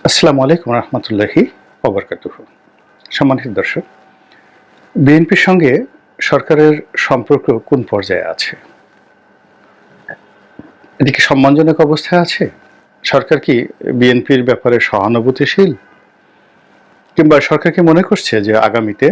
আসসালামু আলাইকুম রহমতুল্লাহি ওবরকাতুহু। সম্মানিত দর্শক, বিএনপির সঙ্গে সরকারের সম্পর্ক কোন পর্যায়ে আছে? এদিকে সম্মানজনক অবস্থায় আছে? সরকার কি বিএনপির ব্যাপারে সহানুভূতিশীল, কিংবা সরকার কি মনে করছে যে আগামীতে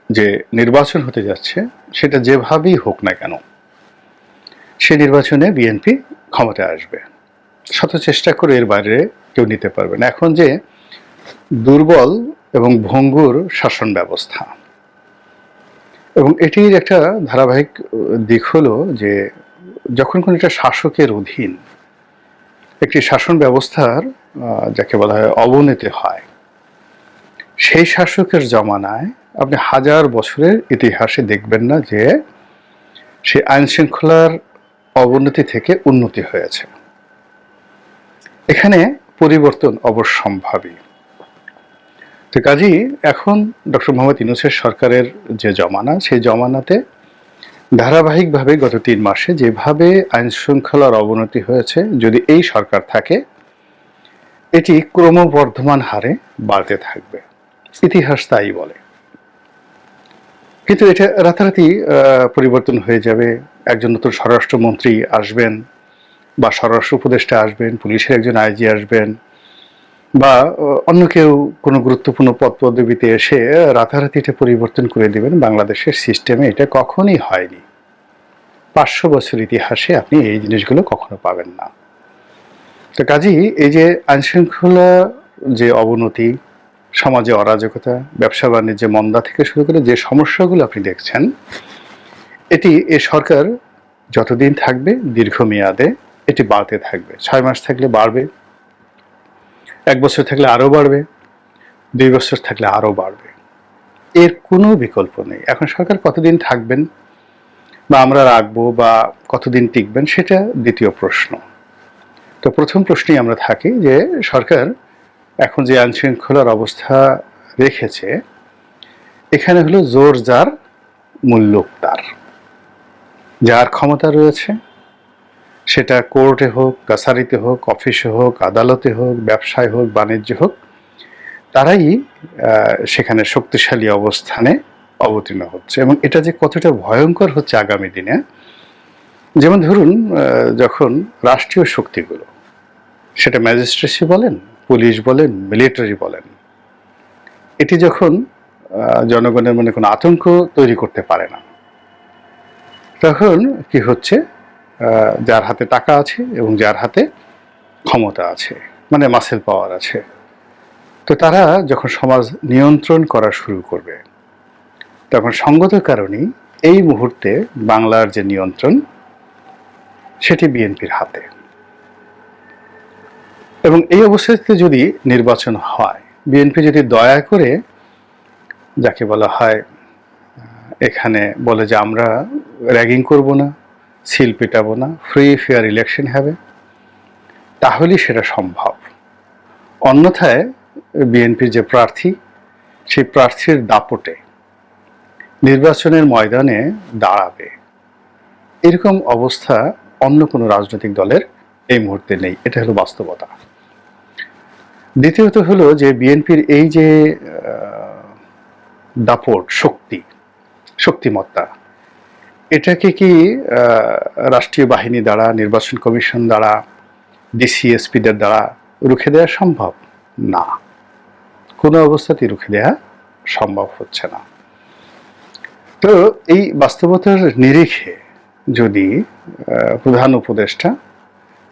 যে নির্বাচন হতে যাচ্ছে সেটা যেভাবেই হোক না কেন সে নির্বাচনে বিএনপি ক্ষমতায় আসবে, শত চেষ্টা করে এর বাইরে কেউ নিতে পারবে না? এখন যে দুর্বল এবং ভঙ্গুর শাসন ব্যবস্থা, এবং এটির একটা ধারাবাহিক দিক হলো যে যখন কোনো একটা শাসকের অধীন একটি শাসন ব্যবস্থার যাকে বলা হয় অবনতি হয়, সেই শাসকের জমানায় আপনি হাজার বছরের ইতিহাসে দেখবেন না যে সেই আইন শৃঙ্খলার অবনতি থেকে উন্নতি হয়েছে। এখানে পরিবর্তন অবশ্যম্ভাবী। তো কাজেই এখন ডক্টর মোহাম্মদ ইউনূসের সরকারের যে জমানা, সেই জমানাতে ধারাবাহিকভাবে গত ৩ মাসে যেভাবে আইন শৃঙ্খলার অবনতি হয়েছে, যদি এই সরকার থাকে এটি ক্রমবর্ধমান হারে বাড়তে থাকবে, ইতিহাস তাই বলে। কিন্তু এটা রাতারাতি পরিবর্তন হয়ে যাবে। একজন নতুন স্বরাষ্ট্রমন্ত্রী আসবেন, বা স্বরাষ্ট্র উপদেষ্টা আসবেন, পুলিশের একজন আইজি আসবেন, বা অন্য কেউ কোনো গুরুত্বপূর্ণ পদ পদবিতে এসে রাতারাতি এটা পরিবর্তন করে দেবেন। বাংলাদেশের সিস্টেমে এটা কখনই হয়নি। ৫০০ বছর ইতিহাসে আপনি এই জিনিসগুলো কখনো পাবেন না। তো কাজেই এই যে আইনশৃঙ্খলা যে অবনতি, সমাজে অরাজকতা, ব্যবসা বাণিজ্যে মন্দা থেকে শুরু করে যে সমস্যাগুলো আপনি দেখছেন, এটি এ সরকার যতদিন থাকবে দীর্ঘমেয়াদে এটি বাড়তে থাকবে। ৬ মাস থাকলে বাড়বে, ১ বছর থাকলে আরও বাড়বে, ২ বছর থাকলে আরও বাড়বে। এর কোনো বিকল্প নেই। এখন সরকার কতদিন থাকবেন বা আমরা রাখবো বা কতদিন টিকবেন সেটা দ্বিতীয় প্রশ্ন। তো প্রথম প্রশ্নেই আমরা থাকি যে সরকার এখন যে আইন শৃঙ্খলার অবস্থা রেখেছে, এখানে হলো জোর যার মুল্লুক তার। যার ক্ষমতা রয়েছে, সেটা কোর্টে হোক, কাছারিতে হোক, অফিসে হোক, আদালতে হোক, ব্যবসায় হোক, বাণিজ্য হোক, তারাই সেখানে শক্তিশালী অবস্থানে অবতীর্ণ হচ্ছে। এবং এটা যে কতটা ভয়ঙ্কর হচ্ছে আগামী দিনে, যেমন ধরুন যখন রাষ্ট্রীয় শক্তিগুলো, সেটা ম্যাজিস্ট্রেসি বলেন, পুলিশ বলেন, মিলিটারি বলেন, এটি যখন জনগণের মনে কোনো আতঙ্ক তৈরি করতে পারে না, তখন কি হচ্ছে, যার হাতে টাকা আছে এবং যার হাতে ক্ষমতা আছে, মানে মাসেল পাওয়ার আছে, তো তারা যখন সমাজ নিয়ন্ত্রণ করা শুরু করবে, তখন সঙ্গত কারণেই এই মুহূর্তে বাংলার যে নিয়ন্ত্রণ সেটি বিএনপির হাতে। এবং এই অবস্থাতে যদি নির্বাচন হয়, বিএনপি যদি দয়া করে যাকে বলা হয় এখানে বলে যে আমরা র্যাগিং করব না, সিল পেটাবো না, ফ্রি ফেয়ার ইলেকশন হবে, তাহলেই সেটা সম্ভব। অন্যথায় বিএনপির যে প্রার্থী, সেই প্রার্থীর দাপটে নির্বাচনের ময়দানে দাঁড়াবে, এরকম অবস্থা অন্য কোনো রাজনৈতিক দলের এই মুহূর্তে নেই। এটা হলো বাস্তবতা। দ্বিতীয়ত হলো যে বিএনপির এই যে দাপট, শক্তিমত্তা, এটাকে কি রাষ্ট্রীয় বাহিনী দ্বারা, নির্বাচন কমিশন দ্বারা, ডিসিএসপিদের দ্বারা রুখে দেওয়া সম্ভব না। কোনো অবস্থাতেই রুখে দেওয়া সম্ভব হচ্ছে না। তো এই বাস্তবতার নিরিখে যদি প্রধান উপদেষ্টা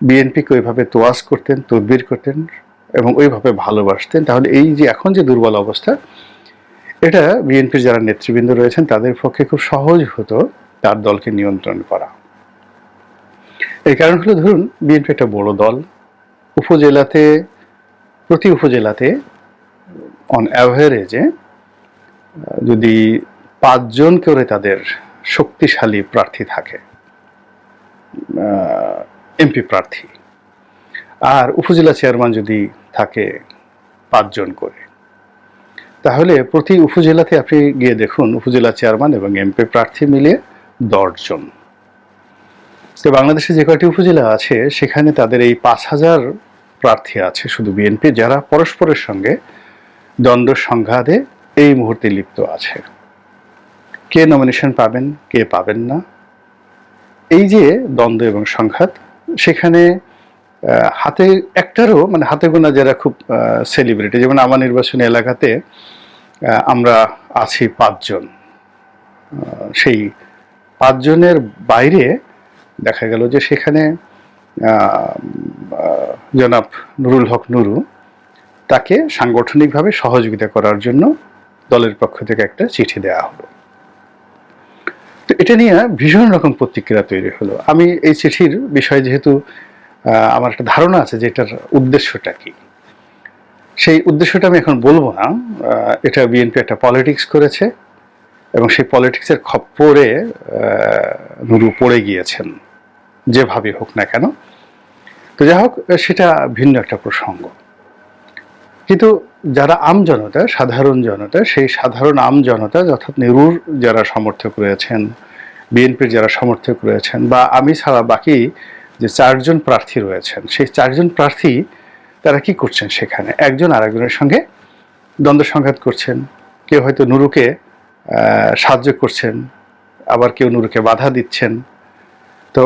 বিএনপিকে ওইভাবে তোয়াজ করতেন, তদবির করতেন এবং ওইভাবে ভালোবাসতেন, তাহলে এই যে এখন যে দুর্বল অবস্থা, এটা বিএনপির যারা নেতৃবৃন্দ রয়েছেন তাদের পক্ষে খুব সহজ হতো তার দলকে নিয়ন্ত্রণ করা। এই কারণ হলো, ধরুন বিএনপি একটা বড় দল, উপজেলাতে, প্রতি উপজেলাতে অন অ্যাভারেজে যদি ৫ জন করে তাদের শক্তিশালী প্রার্থী থাকে, এমপি প্রার্থী, আর উপজেলা চেয়ারম্যান যদি থাকে ৫ জন করে, তাহলে প্রতি উপজেলাতে আপনি গিয়ে দেখুন উপজেলা চেয়ারম্যান এবং এমপি প্রার্থী মিলিয়ে ১০ জন। তো বাংলাদেশে যে কয়টি উপজেলা আছে সেখানে তাদের এই ৫,০০০ প্রার্থী আছে শুধু বিএনপি, যারা পরস্পরের সঙ্গে দ্বন্দ্ব সংঘাতে এই মুহূর্তে লিপ্ত আছে। কে নমিনেশন পাবেন, কে পাবেন না, এই যে দ্বন্দ্ব এবং সংঘাত, সেখানে হাতে একটারও মানে হাতে গোনা যারা খুব সেলিব্রিটি, যেমন আমার নির্বাচনী এলাকাতে আমরা আছি 5 জন, সেই 5 জনের বাইরে দেখা গেল যে সেখানে জনাব নুরুল হক নুরু, তাকে সাংগঠনিকভাবে সহযোগিতা করার জন্য দলের পক্ষ থেকে একটা চিঠি দেওয়া হলো। তো এটা নিয়ে ভীষণ রকম প্রতিক্রিয়া তৈরি হলো। আমি এই চিঠির বিষয়ে যেহেতু আমার একটা ধারণা আছে যে এটার উদ্দেশ্যটা কি, সেই উদ্দেশ্যটা আমি এখন বলবো না। এটা বিএনপি একটা পলিটিক্স করেছে এবং সেই পলিটিক্সের খপ্পরে নুরু পড়ে গিয়েছেন, যেভাবে হোক না কেন। তো যাই হোক, সেটা ভিন্ন একটা প্রসঙ্গ। কিন্তু যারা আমজনতা, সাধারণ জনতা, সেই সাধারণ আমজনতা অর্থাৎ নুরুর যারা সমর্থক রয়েছেন, বিএনপির যারা সমর্থক রয়েছেন, বা আমি ছাড়া বাকি যে 4 জন প্রার্থী রয়েছেন, সেই 4 জন প্রার্থী তারা কি করছেন, সেখানে একজন আরেকজনের সঙ্গে দ্বন্দ্ব সংঘাত করছেন। কেউ হয়তো নুরুকে সাহায্য করছেন, আবার কেউ নুরুকে বাধা দিচ্ছেন। তো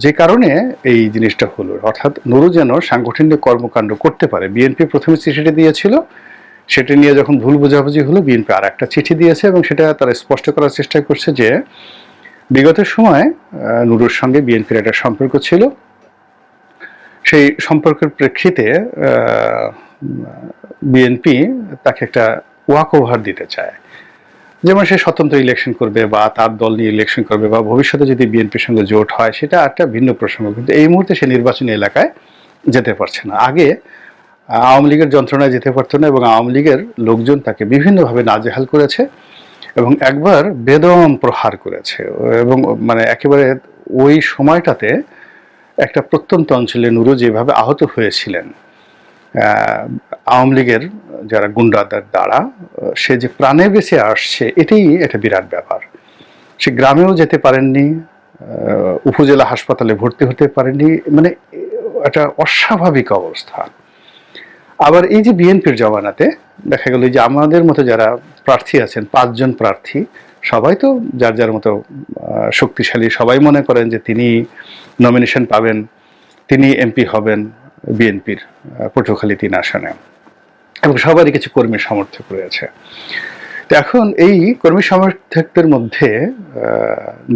যে কারণে এই জিনিসটা হলো, অর্থাৎ নুরু যেন সাংগঠনিক কর্মকাণ্ড করতে পারে। বিএনপি প্রথমে চিঠিটা দিয়েছিল, সেটা নিয়ে যখন ভুল বোঝাবুঝি হলো, বিএনপি আর একটা চিঠি দিয়েছে এবং সেটা তারা স্পষ্ট করার চেষ্টা করছে যে বিগত সময়ে নুরুর সঙ্গে বিএনপির একটা সম্পর্ক ছিল। সেই সম্পর্কের প্রেক্ষিতে বিএনপি তাকে একটা ওয়াক ওভার দিতে চায়, যেমন সে স্বতন্ত্র ইলেকশন করবে বা তার দল নিয়ে ইলেকশন করবে বা ভবিষ্যতে যদি বিএনপির সঙ্গে জোট হয়, সেটা একটা ভিন্ন প্রসঙ্গ। কিন্তু এই মুহূর্তে সে নির্বাচনী এলাকায় যেতে পারছে না। আগে আওয়ামী লীগের যন্ত্রণায় যেতে পারতো না এবং আওয়ামী লীগের লোকজন তাকে বিভিন্নভাবে নাজেহাল করেছে এবং একবার বেদম প্রহার করেছে। এবং মানে একেবারে ওই সময়টাতে একটা প্রত্যন্ত অঞ্চলে নুরু যেভাবে আহত হয়েছিলেন আওয়ামী লীগের যারা গুন্ডাদের দ্বারা, সে যে প্রাণে বেঁচে আসছে, এটাই একটা বিরাট ব্যাপার। সে গ্রামেও যেতে পারেননি, উপজেলা হাসপাতালে ভর্তি হতে পারেননি, মানে একটা অস্বাভাবিক অবস্থা। আবার এই যে বিএনপির জমানাতে দেখা গেল যে আমাদের মতো যারা প্রার্থী আছেন, 5 জন প্রার্থী, সবাই তো যার যার মতো শক্তিশালী, সবাই মনে করেন যে তিনি নমিনেশন পাবেন, তিনি এমপি হবেন বিএনপির পটুয়াখালী 3 আসনে, এবং সবারই কিছু কর্মী সমর্থক রয়েছে। তো এখন এই কর্মী সমর্থকদের মধ্যে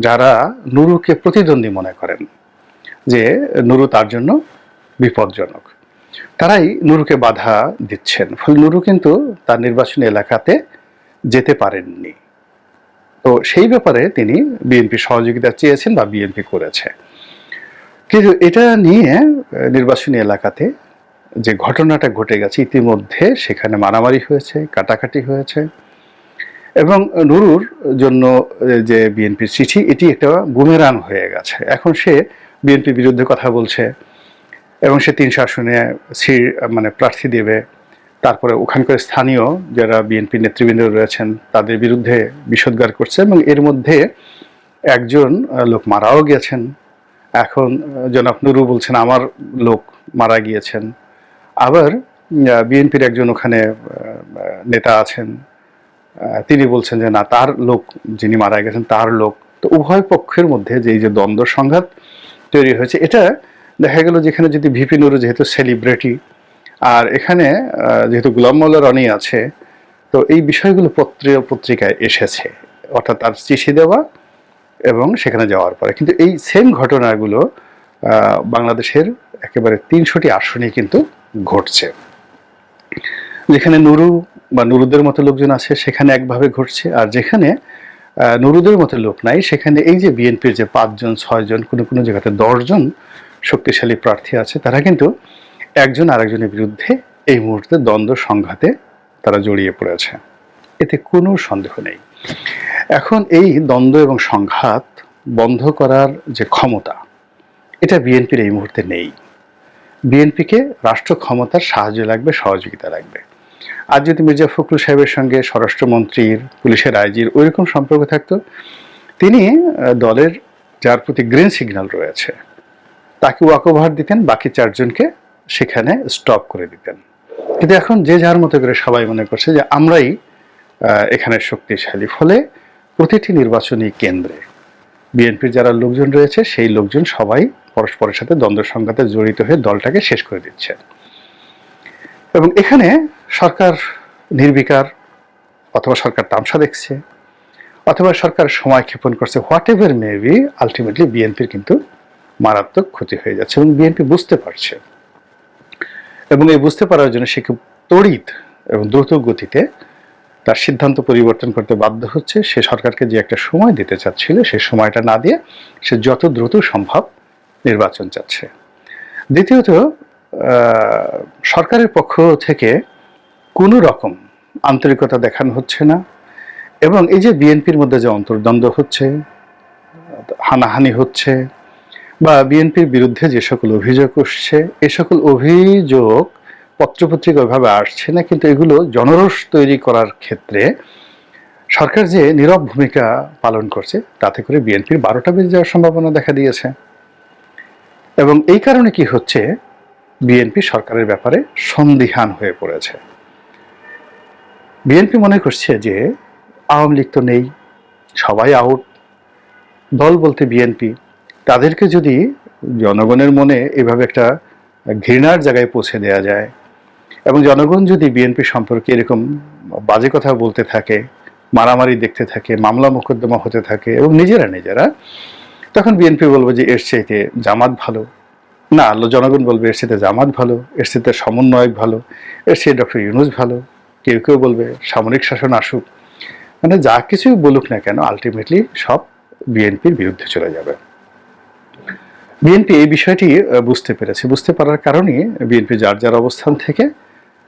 যারা নুরুকে প্রতিদ্বন্দ্বী মনে করেন যে নুরু তার জন্য বিপজ্জনক, তারাই নুরুকে বাধা দিচ্ছেন। ফলে নুরু কিন্তু তার নির্বাচনী এলাকাতে যেতে পারেননি। তো সেই ব্যাপারে তিনি বিএনপি সহযোগিতা চেয়েছেন বা বিএনপি করেছে। কিন্তু এটা নিয়ে নির্বাচনী এলাকাতে যে ঘটনাটা ঘটে গেছে, ইতিমধ্যে সেখানে মারামারি হয়েছে, কাটাকাটি হয়েছে এবং নুরুর জন্য যে বিএনপির চিঠি, এটি একটা বুমেরাং হয়ে গেছে। এখন সে বিএনপির বিরুদ্ধে কথা বলছে এবং সে 300 আসনে মানে প্রার্থী দেবে। তারপরে ওখানকার স্থানীয় যারা বিএনপি নেতৃবৃন্দ রয়েছেন তাদের বিরুদ্ধে বিষোদ্গার করছে এবং এর মধ্যে একজন লোক মারাও গেছেন। এখন জনাব নুরু বলছেন আমার লোক মারা গিয়েছেন। আবার বিএনপির একজন ওখানে নেতা আছেন, তিনি বলছেন যে না, তার লোক যিনি মারা গেছেন তার লোক। তো উভয় পক্ষের মধ্যে যে এই যে দ্বন্দ্ব সংঘাত তৈরি হয়েছে, এটা দেখা গেল যেখানে যদি ভিপি নুরু যেহেতু সেলিব্রিটি আর এখানে যেহেতু গোলাম মোল্লা রনি আছে, তো এই বিষয়গুলো পত্রিকায় এসেছে, অর্থাৎ তার চিঠি দেওয়া এবং সেখানে যাওয়ার পরে। কিন্তু এই সেম ঘটনাগুলো বাংলাদেশের একেবারে 300টি আসনে কিন্তু ঘটছে। যেখানে নুরু বা নুরুদের মতো লোকজন আছে সেখানে একভাবে ঘটছে, আর যেখানে নুরুদের মতো লোক নাই সেখানে এই যে বিএনপির যে 5 জন 6 জন, কোনো কোনো জায়গাতে 10 জন শক্তিশালী প্রার্থী আছে, তারা কিন্তু একজন আরেকজনের বিরুদ্ধে এই মুহূর্তে দ্বন্দ্ব সংঘাতে তারা জড়িয়ে পড়েছে, এতে কোনো সন্দেহ নেই। এখন এই দ্বন্দ্ব এবং সংঘাত বন্ধ করার যে ক্ষমতা, এটা বিএনপির এই মুহূর্তে নেই। বিএনপিকে রাষ্ট্র ক্ষমতার সাহায্য লাগবে, সহযোগিতা লাগবে। আর যদি মির্জা ফখরুল সাহেবের সঙ্গে স্বরাষ্ট্রমন্ত্রীর, পুলিশের আইজির ওইরকম সম্পর্ক থাকতো, তিনি দলের যার প্রতি গ্রিন সিগন্যাল রয়েছে তাকে ওয়াকওভার দিতেন, বাকি 4 জনকে সেখানে স্টপ করে দিতেন। কিন্তু এখন যে যার মতো করে সবাই মনে করছে যে আমরাই এখানে শক্তিশালী, ফলে প্রতিটি নির্বাচনী কেন্দ্রে বিএনপির যারা লোকজন রয়েছে সেই লোকজন সবাই পরস্পরের সাথে দ্বন্দ্ব সংঘাতে জড়িত হয়ে দলটাকে শেষ করে দিচ্ছে। এবং এখানে সরকার নির্বিকার, অথবা সরকার তামসা দেখছে, অথবা সরকার সময় ক্ষেপণ করছে, হোয়াট এভার মেবি, আলটিমেটলি বিএনপির কিন্তু মারাত্মক ক্ষতি হয়ে যাচ্ছে এবং বিএনপি বুঝতে পারছে। এবং এই বুঝতে পারার জন্য সে খুব তড়িৎ এবং দ্রুত গতিতে তার সিদ্ধান্ত পরিবর্তন করতে বাধ্য হচ্ছে। সে সরকারকে যে একটা সময় দিতে চাচ্ছিল সেই সময়টা না দিয়ে সে যত দ্রুত সম্ভব নির্বাচন চাচ্ছে। দ্বিতীয়ত, সরকারের পক্ষ থেকে কোনো রকম আন্তরিকতা দেখানো হচ্ছে না, এবং এই যে বিএনপির মধ্যে যে অন্তর্দ্বন্দ্ব হচ্ছে, হানাহানি হচ্ছে, বা বিএনপির বিরুদ্ধে যে সকল অভিযোগ উঠছে, এই সকল অভিযোগ পত্রপত্রিকা ওইভাবে আসছে না, কিন্তু এগুলো জনরোষ তৈরি করার ক্ষেত্রে সরকার যে নীরব ভূমিকা পালন করছে, তাতে করে বিএনপির 12টা বেজে যাওয়ার সম্ভাবনা দেখা দিয়েছে। এবং এই কারণে কি হচ্ছে, বিএনপি সরকারের ব্যাপারে সন্দিহান হয়ে পড়েছে। বিএনপি মনে করছে যে আওয়ামী লীগ তো নেই, সবাই আউট, দল বলতে বিএনপি, তাদেরকে যদি জনগণের মনে এভাবে একটা ঘৃণার জায়গায় পৌঁছে দেওয়া যায়, এবং জনগণ যদি বিএনপি সম্পর্কে এরকম বাজে কথা বলতে থাকে, মারামারি দেখতে থাকে, মামলা মোকদ্দমা হতে থাকে, এবং নিজেরা তখন বিএনপি বলবে যে এর চাইতে জামাত ভালো, না জনগণ বলবে এর চাইতে জামাত ভালো, এর চাইতে সমন্বয়ক ভালো, এর চেয়ে ডক্টর ইউনূস ভালো, কেউ বলবে সামরিক শাসন আসুক। মানে যা কিছু বলুক না কেন, আলটিমেটলি সব বিএনপির বিরুদ্ধে চলে যাবে। বিএনপি এই বিষয়টি বুঝতে পেরেছে, বুঝতে পারার কারণে বিএনপি যার অবস্থান থেকে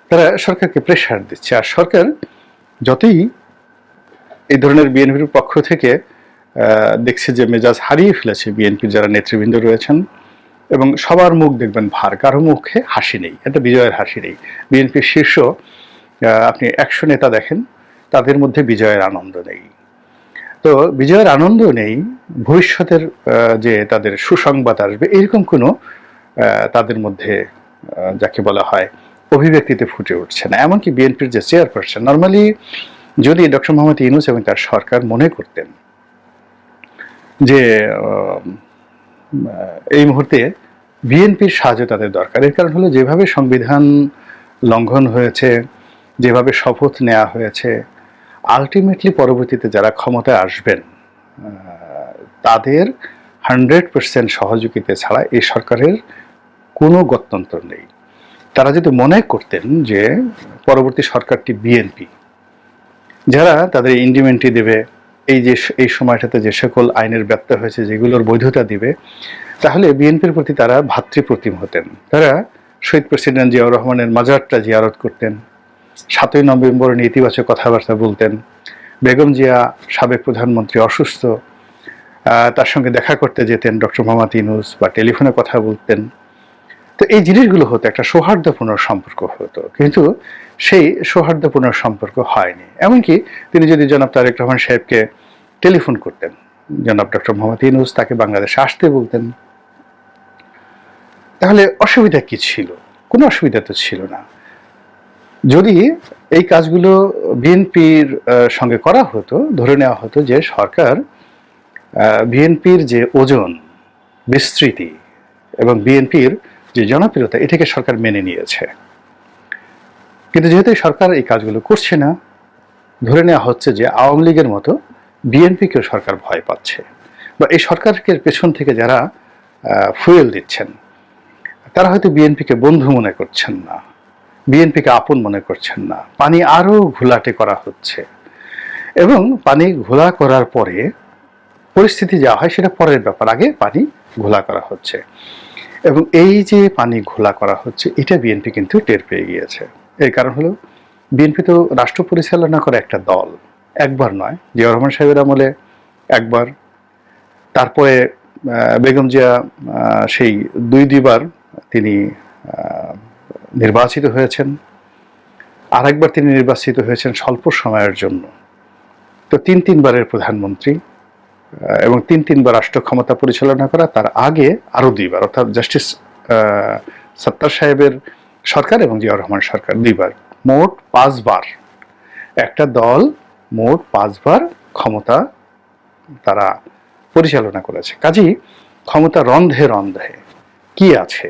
তারা সরকারকে প্রেশার দিচ্ছে। আর সরকার যতই এই ধরনের বিএনপির পক্ষ থেকে দেখছে যে মেজাজ হারিয়ে ফেলেছে বিএনপির যারা নেতৃবৃন্দ রয়েছেন, এবং সবার মুখ দেখবেন ভার, কারো মুখে হাসি নেই, একটা বিজয়ের হাসি নেই। বিএনপির শীর্ষ আপনি 100 নেতা দেখেন, তাদের মধ্যে বিজয়ের আনন্দ নেই। তো বিজয়ের আনন্দ নেই, ভবিষ্যতের যে তাদের সুসংবাদ আসবে এরকম কোনো তাদের মধ্যে যাকে বলা হয় অভিব্যক্তিতে ফুটে উঠছে না। এমনকি বিএনপির যে চেয়ারপারসন, নর্মালি যদি ডক্টর মোহাম্মদ ইউনূস এবং তার সরকার মনে করতেন যে এই মুহূর্তে বিএনপির সাহায্য তাদের দরকার, এর কারণ হলো যেভাবে সংবিধান লঙ্ঘন হয়েছে, যেভাবে শপথ নেওয়া হয়েছে, আলটিমেটলি পরবর্তীতে যারা ক্ষমতায় আসবেন তাদের 100% সহযোগিতা ছাড়া এই সরকারের কোনো গত্যন্তর নেই। তারা যদি মনে করতেন যে পরবর্তী সরকারটি বিএনপি, যারা তাদের ইন্ডিমেন্টটি দেবে, এই সময়টাতে যে সকল আইনের ব্যত্যয় হয়েছে যেগুলোর বৈধতা দিবে, তাহলে বিএনপির প্রতি তারা ভাতৃপ্রতিম হতেন। তারা শহীদ প্রেসিডেন্ট জিয়াউর রহমানের মাজারটা জিয়ারত করতেন, 7ই নভেম্বর নেতিবাচক কথাবার্তা বলতেন, বেগম জিয়া সাবেক প্রধানমন্ত্রী অসুস্থ, তার সঙ্গে দেখা করতে যেতেন ডক্টর মোহাম্মদ ইউনূস, বা টেলিফোনে কথা বলতেন। তো এই জিনিসগুলো হতো, একটা সৌহার্দ্যপূর্ণ সম্পর্ক হতো, কিন্তু সেই সৌহার্দ্যপূর্ণ সম্পর্ক হয়নি। এমনকি তিনি যদি জনাব তারেক রহমান সাহেবকে টেলিফোন করতেন, জনাব ডক্টর মোহাম্মদ ইউনূস তাকে বাংলাদেশে আসতে বলতেন, তাহলে অসুবিধা কি ছিল? কোনো অসুবিধা তো ছিল না। যদি এই কাজগুলো বিএনপির সঙ্গে করা হতো, ধরে নেওয়া হতো যে সরকার বিএনপির যে ওজন, বিস্তৃতি এবং বিএনপির যে জনপ্রিয়তা, এটাকে সরকার মেনে নিয়েছে। কিন্তু যেহেতু সরকার এই কাজগুলো করছে না, ধরে নেওয়া হচ্ছে যে আওয়ামী লীগের মতো বিএনপিকেও সরকার ভয় পাচ্ছে, বা এই সরকারকে পেছন থেকে যারা ফুয়েল দিচ্ছেন তারা হয়তো বিএনপিকে বন্ধু মনে করছেন না, বিএনপিকে আপন মনে করছেন না। পানি আরো ঘোলাটে করা হচ্ছে, এবং পানি ঘোলা করার পরে পরিস্থিতি যা হয় সেটা পরের ব্যাপার, আগে পানি ঘোলা করা হচ্ছে। এবং এই যে পানি ঘোলা করা হচ্ছে, এটা বিএনপি কিন্তু টের পেয়ে গিয়েছে। এর কারণ হলো বিএনপি তো রাষ্ট্র পরিচালনা করে একটা দল, একবার নয়, জিয়াউর রহমান সাহেবের আমলে একবার, তারপরে বেগম জিয়া সেই দুইবার তিনি নির্বাচিত হয়েছেন, আরেকবার তিনি নির্বাচিত হয়েছেন স্বল্প সময়ের জন্য। তো তিনবারের প্রধানমন্ত্রী, এবং তিনবার রাষ্ট্র ক্ষমতা পরিচালনা করা, তার আগে আরো 2বার, অর্থাৎ জাস্টিস সত্তার সাহেবের সরকার এবং জিয়াউর রহমান সরকার, দুইবার, মোট 5 বার একটা দল মোট 5 বার ক্ষমতা তারা পরিচালনা করেছে। কাজেই ক্ষমতা রন্ধে রন্ধে কি আছে